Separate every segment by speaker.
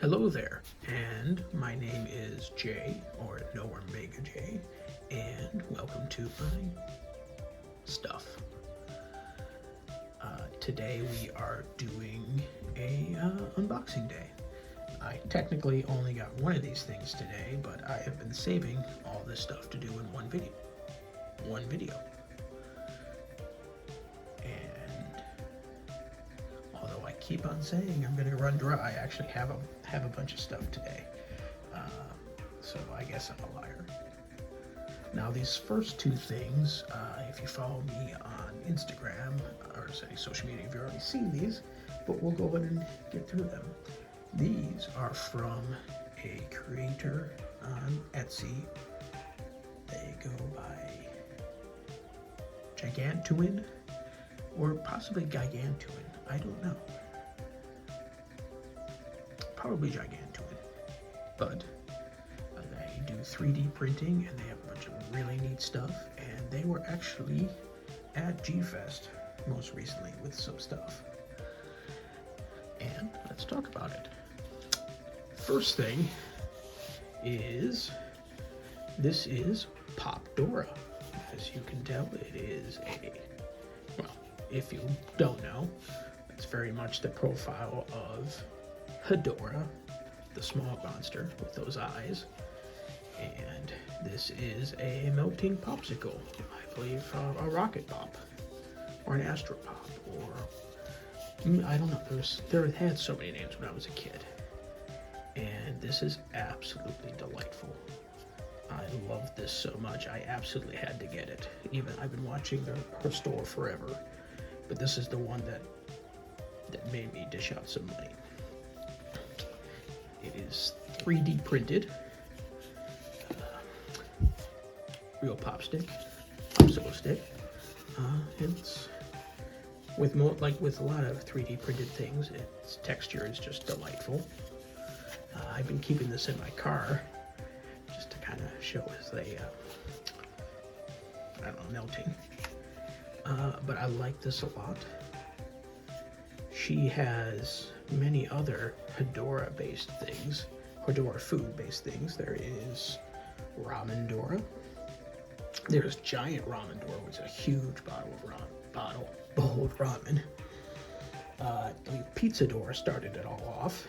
Speaker 1: Hello there, and my name is Jay, or Omega J, and welcome to my stuff. Today we are doing a unboxing day. I technically only got one of these things today, but I have been saving all this stuff to do in one video. And although I keep on saying I'm gonna run dry, I actually have a bunch of stuff today. So I guess I'm a liar. Now these first two things, if you follow me on Instagram or say social media, you've already seen these, but we'll go ahead and get through them. These are from a creator on Etsy. They go by Gigantuan or possibly Gigantuan. I don't know. Probably Gigantuan. But they do 3D printing and they have a bunch of really neat stuff. And they were actually at G-Fest most recently with some stuff. And let's talk about it. First thing is, this is Popdorah. As you can tell, it is well, if you don't know, it's very much the profile of Hedorah, the small monster with those eyes. And this is a melting popsicle, I believe a rocket pop, or an astro pop, or I don't know, there had so many names when I was a kid. And this is absolutely delightful. I love this so much, I absolutely had to get it. Even I've been watching her store forever, but this is the one that made me dish out some money. It is 3D printed, real popsicle stick. It's with with a lot of 3D printed things, its texture is just delightful. I've been keeping this in my car just to kind of show as they, I don't know, melting. But I like this a lot. She has many other Hedorah-based things, Hedorah food-based things. There is Ramen Dora. There's Giant Ramen Dora, which is a huge bowl of ramen. Pizza Dora started it all off.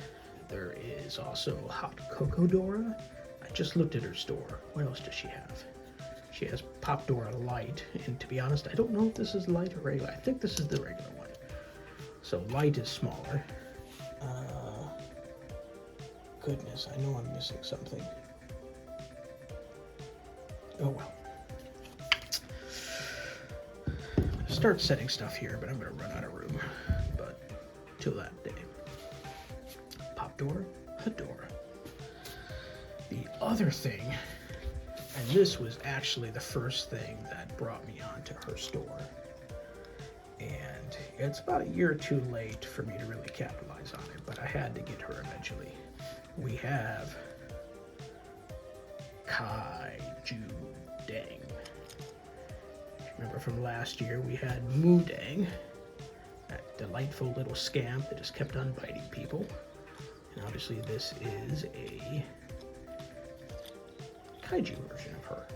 Speaker 1: There is also Hot Cocoa Dora. I just looked at her store. What else does she have? She has Popdorah Light, and to be honest, I don't know if this is light or regular. I think this is the regular one. So light is smaller. Goodness, I know I'm missing something. Oh well. Start setting stuff here, but I'm gonna run out of room. But till that day. Popdorah, Hedorah. The other thing, and this was actually the first thing that brought me onto her store, and it's about a year or two late for me to really capitalize on it, but I had to get her eventually. We have Kaijoo Deng. Remember from last year we had Deng, that delightful little scamp that just kept on biting people. And obviously this is a Kaijoo version of her.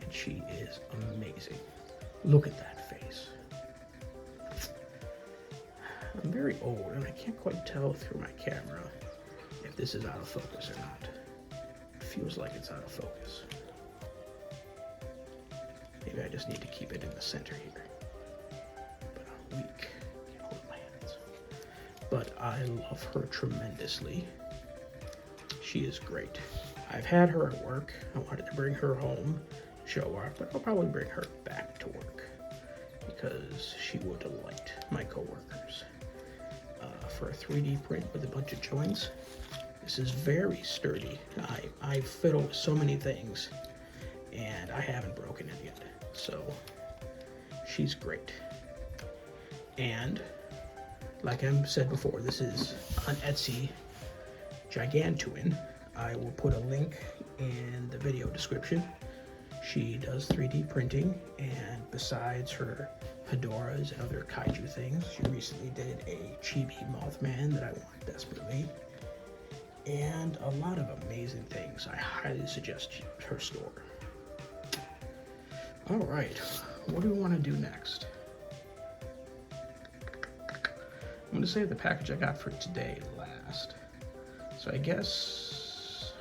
Speaker 1: And she is amazing. Look at that face. I'm very old and I can't quite tell through my camera if this is out of focus or not. It feels like it's out of focus. Maybe I just need to keep it in the center here. But I'm weak. Can't hold my hands. But I love her tremendously. She is great. I've had her at work. I wanted to bring her home, show her, but I'll probably bring her back to work because she will delight my coworkers. For a 3D print with a bunch of joints, this is very sturdy. I fiddle with so many things and I haven't broken it yet. So she's great. And like I said before, this is on Etsy, Gigantuan. I will put a link in the video description. She does 3D printing, and besides her Hedorahs and other kaiju things, she recently did a chibi Mothman that I want desperately. and a lot of amazing things. I highly suggest her store. All right, what do we want to do next? I'm going to save the package I got for today last. So I guess,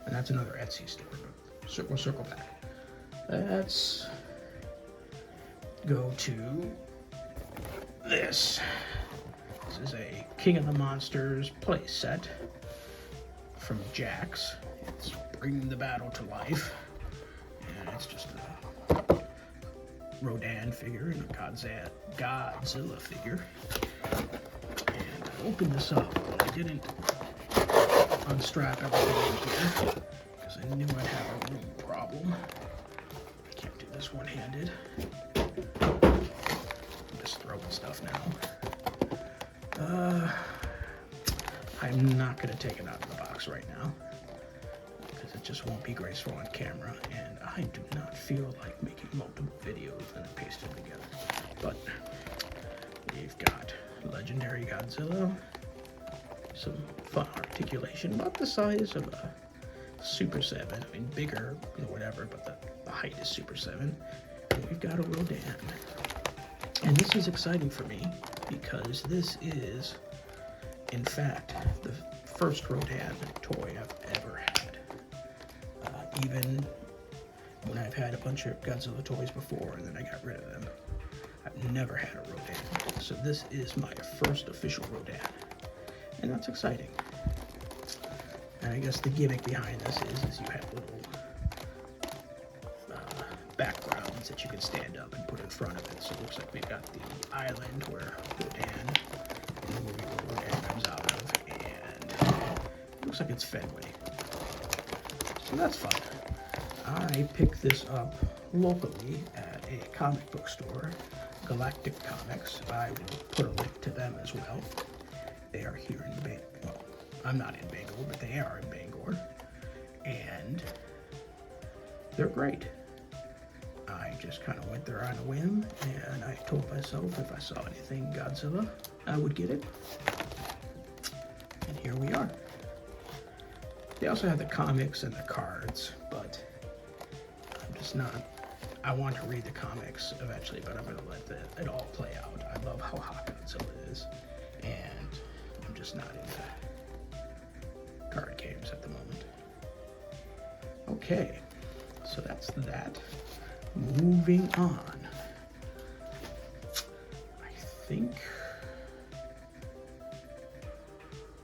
Speaker 1: and that's another Etsy store, but we'll circle back. Let's go to this. This is a King of the Monsters play set from Jax. It's bringing the battle to life. And it's just a Rodan figure and a Godzilla figure. And I opened this up, but I didn't unstrap everything in here because I knew I'd have a room problem. I can't do this one-handed. I'm just throwing stuff now. I'm not going to take it out of the box right now because it just won't be graceful on camera, and I do not feel like making multiple videos and then paste them together. But we've got Legendary Godzilla, some fun articulation, about the size of a Super 7. I mean, bigger or whatever, but the height is Super 7. And we've got a Rodan. And this is exciting for me because this is, in fact, the first Rodan toy I've ever had. Even when I've had a bunch of Godzilla toys before and then I got rid of them, I've never had a Rodan. So this is my first official Rodan, and that's exciting. And I guess the gimmick behind this is you have little backgrounds that you can stand up and put in front of it. So it looks like we've got the island where Rodan, in the movie where Rodan comes out of, and it looks like it's Fenway. So that's fun. I picked this up locally at a comic book store, Galactic Comics. I will put a link to them as well. They are here in Bangor. Well, I'm not in Bangor, but they are in Bangor. And they're great. I just kind of went there on a whim, and I told myself if I saw anything Godzilla, I would get it. And here we are. They also have the comics and the cards, but I'm just not. I want to read the comics eventually, but I'm going to let it all play out. I love how hot Godzilla is, and I'm just not into card games at the moment. Okay, so that's that. Moving on. I think.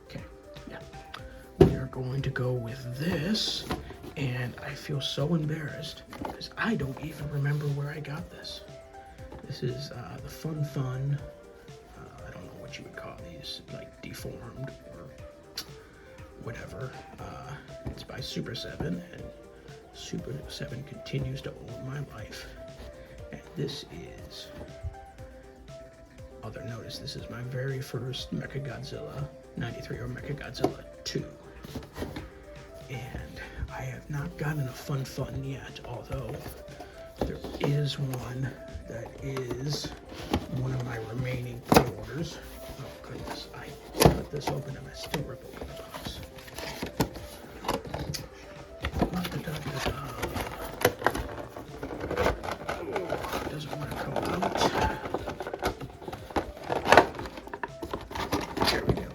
Speaker 1: Okay, yeah. We are going to go with this, and I feel so embarrassed because I don't even remember where I got this. This is the Fun. I don't know what you would call these, like deformed or whatever. It's by Super 7, and Super 7 continues to own my life. And this is, other notice, this is my very first Mechagodzilla 93 or Mechagodzilla 2. And I have not gotten a Fun yet, although there is one that is one of my remaining pre-orders. Oh goodness, I cut this open and I still rip open the box. Oh, doesn't want to come out. There we go.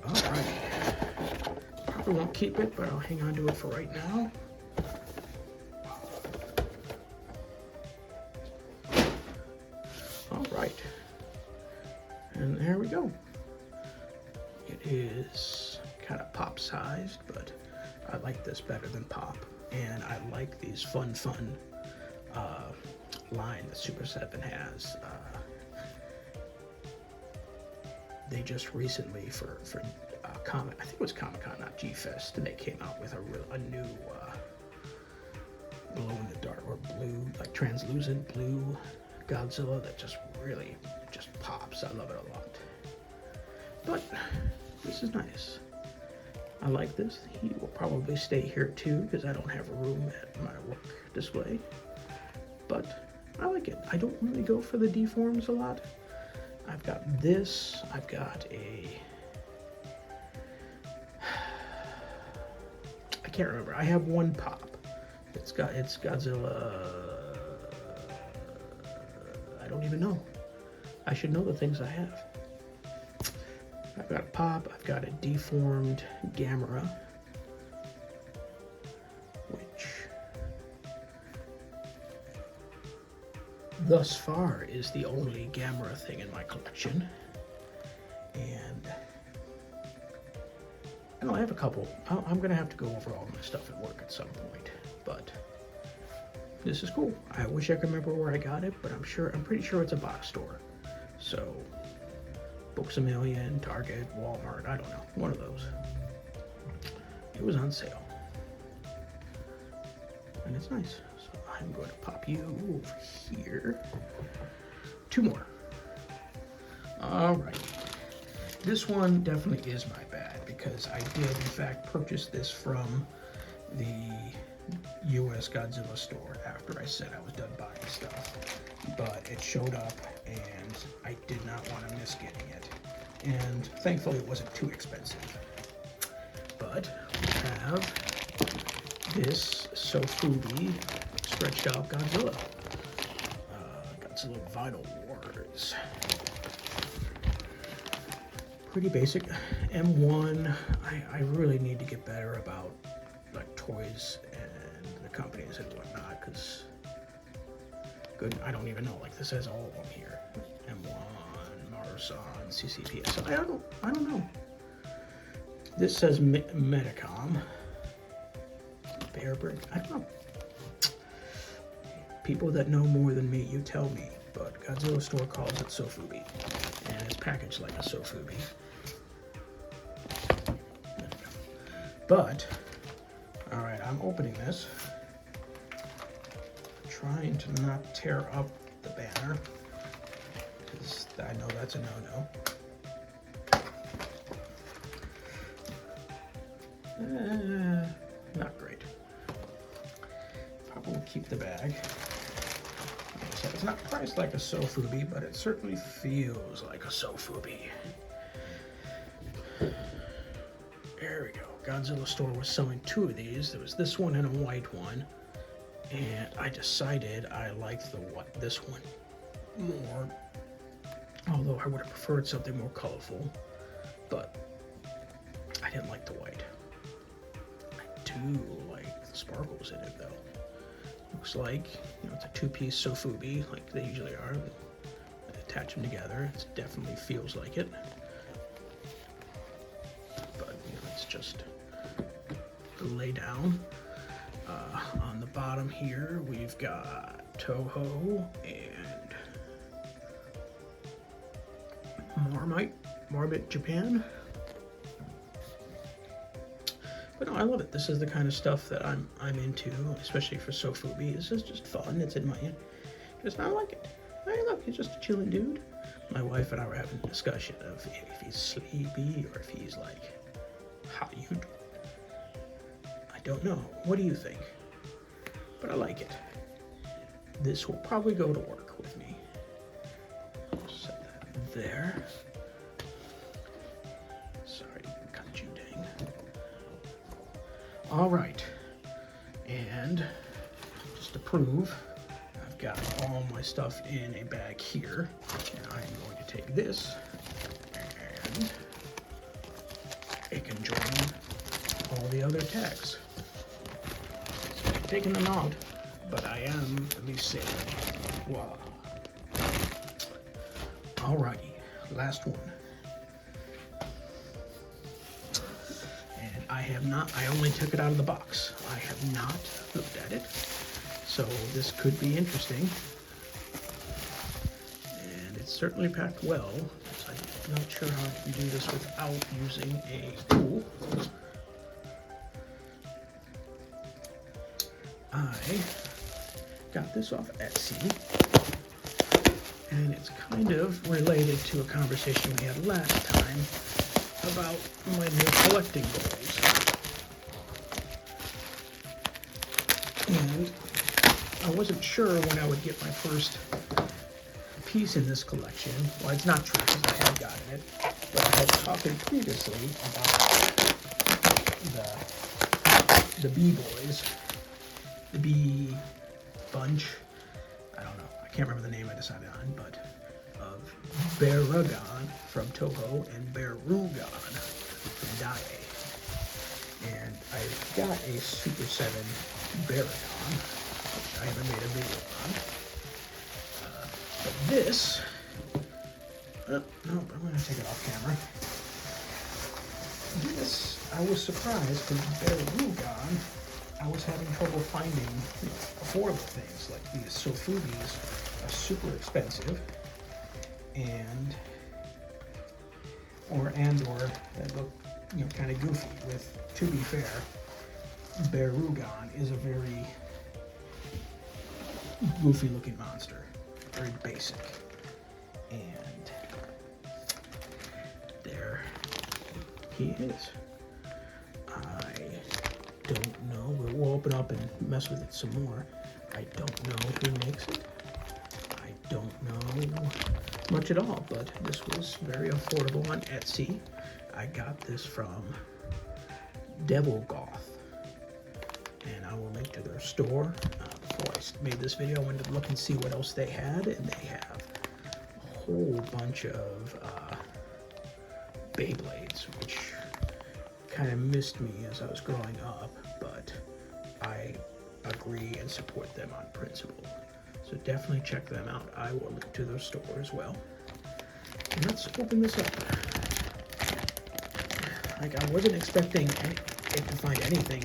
Speaker 1: All right. Probably won't keep it, but I'll hang on to it for right now. All right. And there we go. It is kind of pop sized, but I like this better than pop. And I like these fun line that Super 7 has. They just recently for Comic, I think it was Comic-Con, not G-Fest, they came out with a new glow in the dark or blue, like translucent blue Godzilla that just really just pops. I love it a lot. But this is nice. I like this. He will probably stay here too because I don't have a room at my work display. But I like it. I don't really go for the deforms a lot. I've got this. I've got a can't remember. I have one pop. It's Godzilla. I don't even know. I should know the things I have. I've got a pop. I've got a deformed Gamera, which thus far is the only Gamera thing in my collection. And I know I have a couple. I'm going to have to go over all my stuff at work at some point, but this is cool. I wish I could remember where I got it, but I'm pretty sure it's a box store. So, Books A Million, Target, Walmart, I don't know, one of those. It was on sale. And it's nice. So I'm going to pop you over here. 2 more. All right. This one definitely is my bad because I did in fact purchase this from the US Godzilla store after I said I was done buying stuff. But it showed up and I did not want to miss getting it. And thankfully it wasn't too expensive. But we have this Sofubi stretched out Godzilla. Godzilla Vital Wars. Pretty basic. M1. I really need to get better about like toys and the companies and whatnot, because I don't even know. Like this has all of them here. M1, Marusan, CCP. So I don't know. This says Medicom. Bearbird. I don't know. People that know more than me, you tell me. But Godzilla store calls it Sofubi, and it's packaged like a Sofubi. But, all right, I'm opening this. Trying to not tear up the banner, because I know that's a no-no. Not great. Probably keep the bag. So it's not priced like a Sofubi, but it certainly feels like a Sofubi. There we go. Godzilla store was selling 2 of these. There was this one and a white one. And I decided I liked this one more. Although I would have preferred something more colorful. But I didn't like the white. I do like the sparkles in it though. Looks like, it's a 2-piece Sofubi, like they usually are. They attach them together. It definitely feels like it. But, it's just the lay down. On the bottom here, we've got Toho and Marmite Japan. But no, I love it. This is the kind of stuff that I'm into, especially for Sofubi. This is just fun. It's in my hand. I like it. Hey, look, he's just a chilling dude. My wife and I were having a discussion of if he's sleepy or if he's like, how you doing? I don't know. What do you think? But I like it. This will probably go to work with me. Set that there. Sorry, Kaijoo Deng. All right, and just to prove, I've got all my stuff in a bag here, and I'm going to take this, and it can join all the other tags. So I'm taking them out, but I am at least saying, wow. Alrighty, last one. I only took it out of the box. I have not looked at it. So this could be interesting. And it's certainly packed well. So I'm not sure how I can do this without using a tool. I got this off Etsy. And it's kind of related to a conversation we had last time about my new collecting goals. And I wasn't sure when I would get my first piece in this collection. Well, it's not true because I have gotten it, but I had talked previously about the Bee Boys, the Bee Bunch, I don't know, I can't remember the name I decided on, but of Barugon from Toho and Barugon from Deng. And I've got a Super 7 Barugon, which I haven't made a video on. But this, oh, no, I'm going to take it off camera. This, I was surprised because Barugon, I was having trouble finding affordable things. Like these Sofubis are super expensive, or that look, kind of goofy. With, to be fair, Barugon is a very goofy looking monster, very basic, and there he is. I don't know. We'll open up and mess with it some more. I don't know who makes it. I don't know much at all, but this was very affordable on Etsy. I got this from Devil Goth, and I will link to their store. Before I made this video, I wanted to look and see what else they had, and they have a whole bunch of Beyblades, which kind of missed me as I was growing up, but I agree and support them on principle. So definitely check them out. I will link to their store as well. And let's open this up. Like, I wasn't expecting to find anything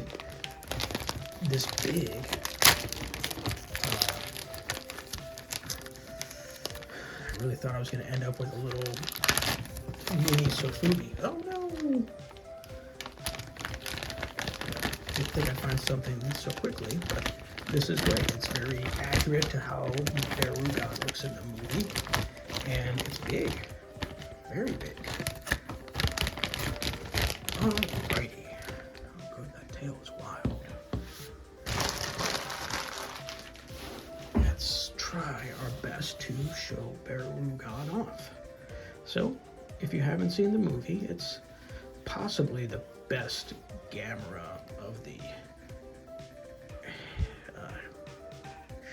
Speaker 1: this big. I really thought I was going to end up with a little mini Sofubi. Oh no! Didn't think I'd find something so quickly, but this is great. It's very accurate to how Barugon looks in the movie, and it's big, very big. Alrighty. Oh good, that tail is wild. Let's try our best to show Barugon off. So, if you haven't seen the movie, it's possibly the best Gamera of the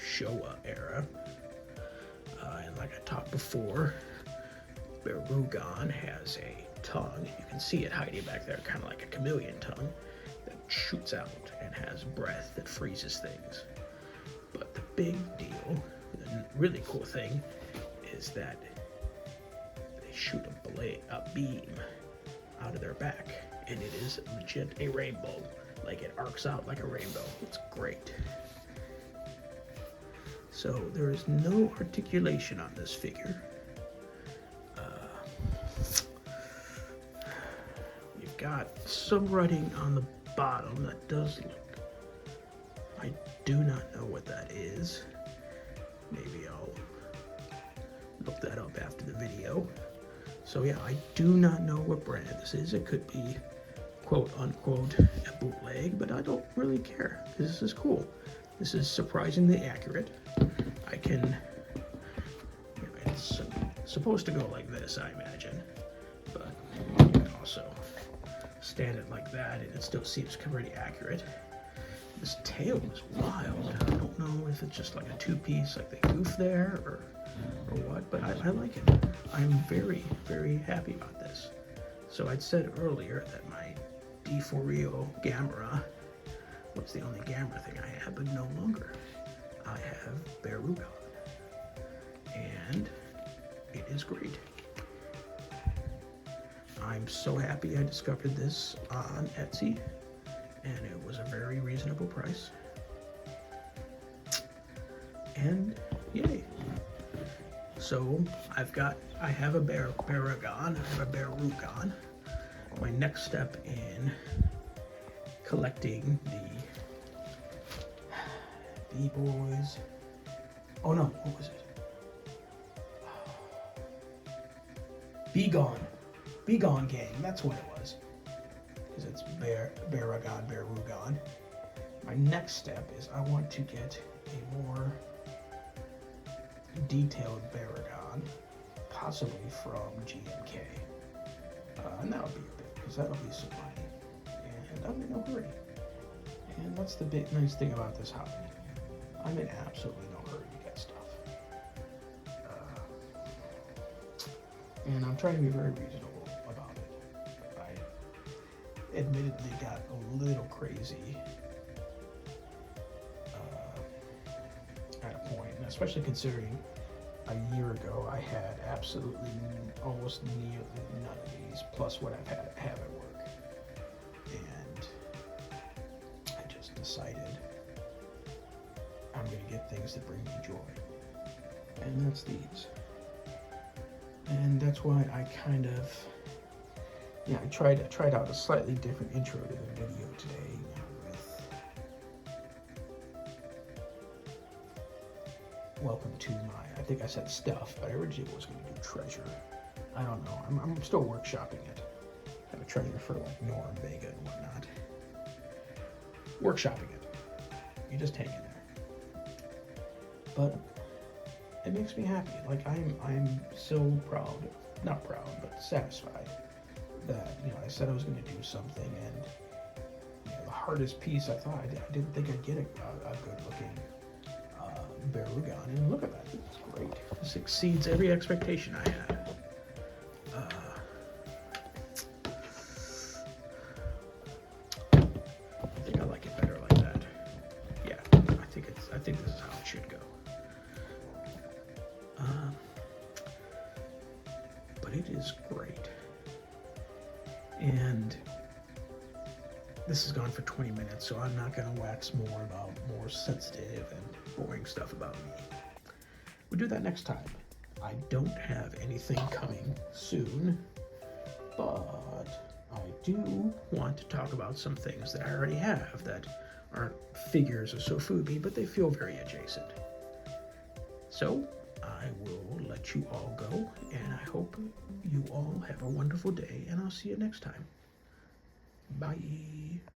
Speaker 1: Showa era. And like I talked before, Barugon has a tongue. You can see it hiding back there, kind of like a chameleon tongue that shoots out and has breath that freezes things. But the big deal, the really cool thing, is that they shoot a beam out of their back, and it is legit a rainbow. Like, it arcs out like a rainbow. It's great. So there is no articulation on this figure. You've got some writing on the bottom that does look. I do not know what that is. Maybe I'll look that up after the video. So yeah, I do not know what brand this is. It could be quote unquote a bootleg, but I don't really care because this is cool. This is surprisingly accurate. I can, it's supposed to go like this, I imagine, but you can also stand it like that and it still seems pretty accurate. This tail is wild. I don't know if it's just like a two-piece, like they goof there, or what, but I like it. I'm very, very happy about this. So I'd said earlier that my D4 Rio Gamera was the only Gamera thing I had, but no longer. I have Barugon, and it is great. I'm so happy I discovered this on Etsy, and it was a very reasonable price. And yay. So I have a Barugon, I have a Barugon. My next step in collecting the B-Boys. Oh no, what was it? Barugon Gang, that's what it was. Because it's Barugon. My next step is I want to get a more detailed Barugon, possibly from G&K. And that'll be a bit, because that'll be some money. And I'm in no hurry. And that's the big nice thing about this hobby. I'm in absolutely no hurry to get stuff. And I'm trying to be very reasonable about it. I admittedly got a little crazy at a point, and especially considering a year ago I had absolutely almost none of these, plus what I've have at work. And I just decided I'm going to get things that bring me joy. And that's these. And that's why I kind of, I tried out a slightly different intro to the video today, with welcome to my, I think I said stuff, but I originally was going to do treasure. I don't know. I'm still workshopping it. I have a treasure for like Norm, Vega, and whatnot. Workshopping it. You just hang in there. But it makes me happy. Like I'm so proud, not proud, but satisfied that I said I was going to do something, and the hardest piece I thought I didn't think I'd get a good looking Barugon, and look at that, it's great. This exceeds every expectation I had. I think I like it better like that. Yeah, I think this is how it should go. But it is great. And this has gone for 20 minutes, so I'm not going to wax more about more sensitive and boring stuff about me. We'll do that next time. I don't have anything coming soon, but I do want to talk about some things that I already have that aren't figures of Sofubi, but they feel very adjacent. So I will let you all go, and I hope you all have a wonderful day, and I'll see you next time. Bye.